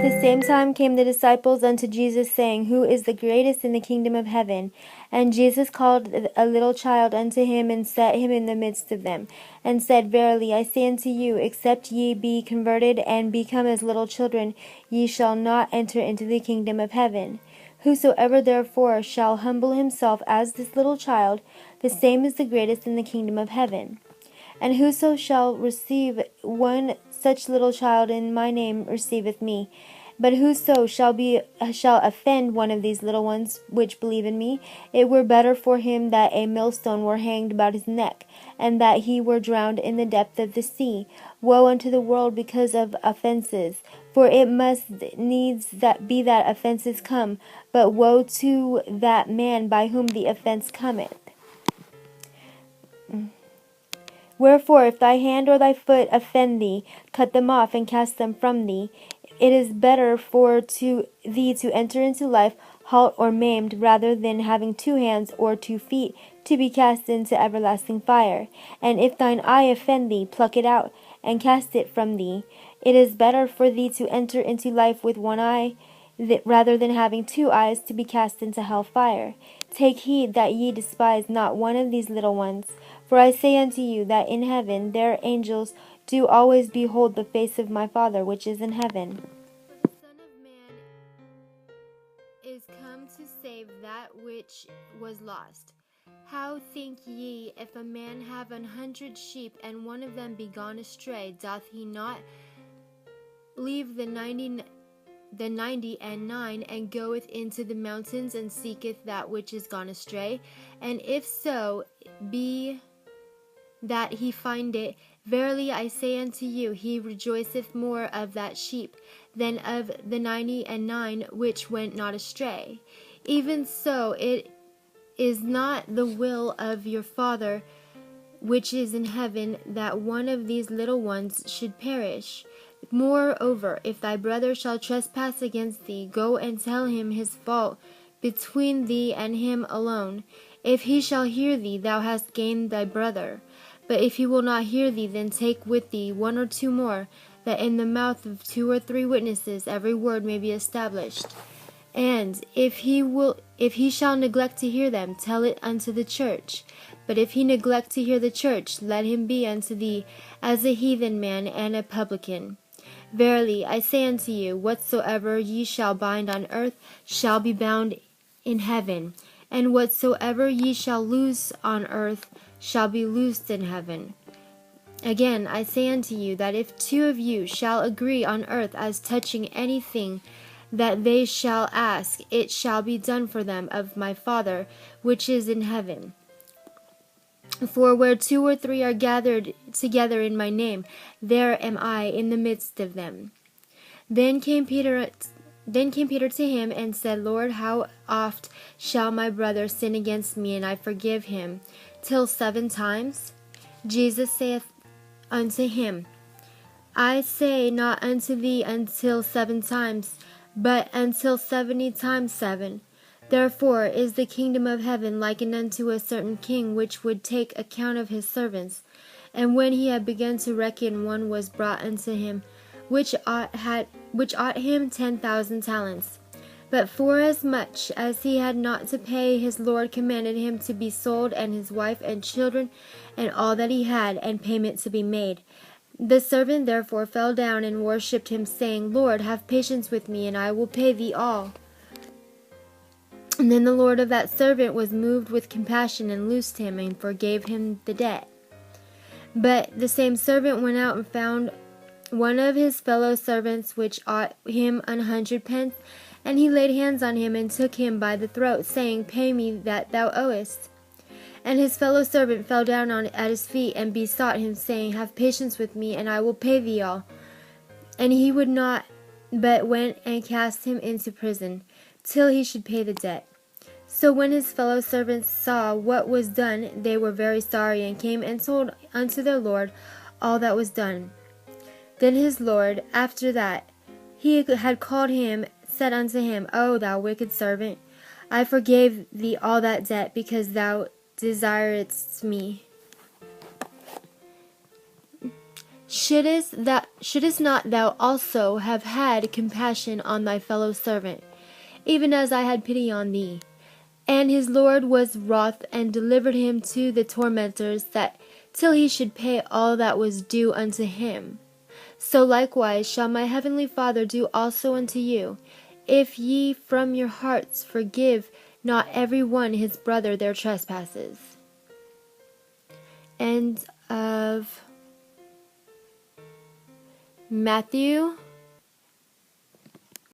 At the same time came the disciples unto Jesus, saying, Who is the greatest in the kingdom of heaven? And Jesus called a little child unto him, and set him in the midst of them, and said, Verily I say unto you, except ye be converted, and become as little children, ye shall not enter into the kingdom of heaven. Whosoever therefore shall humble himself as this little child, the same is the greatest in the kingdom of heaven. And whoso shall receive one such little child in my name receiveth me. But whoso shall offend one of these little ones which believe in me, it were better for him that a millstone were hanged about his neck, and that he were drowned in the depth of the sea. Woe unto the world because of offenses! For it must needs be that offenses come, but woe to that man by whom the offense cometh. Wherefore, if thy hand or thy foot offend thee, cut them off, and cast them from thee. It is better for thee to enter into life halt or maimed, rather than having 2 hands or 2 feet, to be cast into everlasting fire. And if thine eye offend thee, pluck it out, and cast it from thee. It is better for thee to enter into life with 1 eye, rather than having 2 eyes, to be cast into hell fire. Take heed that ye despise not one of these little ones. For I say unto you, that in heaven their angels do always behold the face of my Father which is in heaven. For the Son of Man is come to save that which was lost. How think ye, if a man have 100 sheep, and one of them be gone astray, doth he not leave the 99 and goeth into the mountains, and seeketh that which is gone astray? And if so be that he find it, verily I say unto you, he rejoiceth more of that sheep than of the 99 which went not astray. Even so it is not the will of your Father which is in heaven that one of these little ones should perish. Moreover, if thy brother shall trespass against thee, go and tell him his fault between thee and him alone. If he shall hear thee, thou hast gained thy brother. But if he will not hear thee, then take with thee 1 or 2 more, that in the mouth of 2 or 3 witnesses every word may be established. And if he shall neglect to hear them, tell it unto the church. But if he neglect to hear the church, let him be unto thee as a heathen man and a publican. Verily I say unto you, whatsoever ye shall bind on earth shall be bound in heaven, and whatsoever ye shall loose on earth shall be loosed in heaven. Again I say unto you, that if 2 of you shall agree on earth as touching anything that they shall ask, it shall be done for them of my Father which is in heaven. For where 2 or 3 are gathered together in my name, there am I in the midst of them. Then came Peter to him and said, Lord, how oft shall my brother sin against me, and I forgive him? Till 7 times? Jesus saith unto him, I say not unto thee until 7 times, but until 70 times 7. Therefore is the kingdom of heaven likened unto a certain king, which would take account of his servants. And when he had begun to reckon, one was brought unto him, which ought him 10,000 talents. But forasmuch as he had not to pay, his Lord commanded him to be sold, and his wife and children, and all that he had, and payment to be made. The servant therefore fell down and worshipped him, saying, Lord, have patience with me, and I will pay thee all. And then the Lord of that servant was moved with compassion, and loosed him, and forgave him the debt. But the same servant went out and found one of his fellow servants, which ought him 100 pence, and he laid hands on him, and took him by the throat, saying, Pay me that thou owest. And his fellow servant fell down at his feet, and besought him, saying, Have patience with me, and I will pay thee all. And he would not, but went and cast him into prison, till he should pay the debt. So when his fellow servants saw what was done, they were very sorry, and came and told unto their Lord all that was done. Then his Lord, after that he had called him, said unto him, O thou wicked servant, I forgave thee all that debt, because thou desiredst me. Shouldest not thou also have had compassion on thy fellow servant, even as I had pity on thee? And his Lord was wroth, and delivered him to the tormentors, that till he should pay all that was due unto him. So likewise shall my heavenly Father do also unto you, if ye from your hearts forgive not every one his brother their trespasses. End of Matthew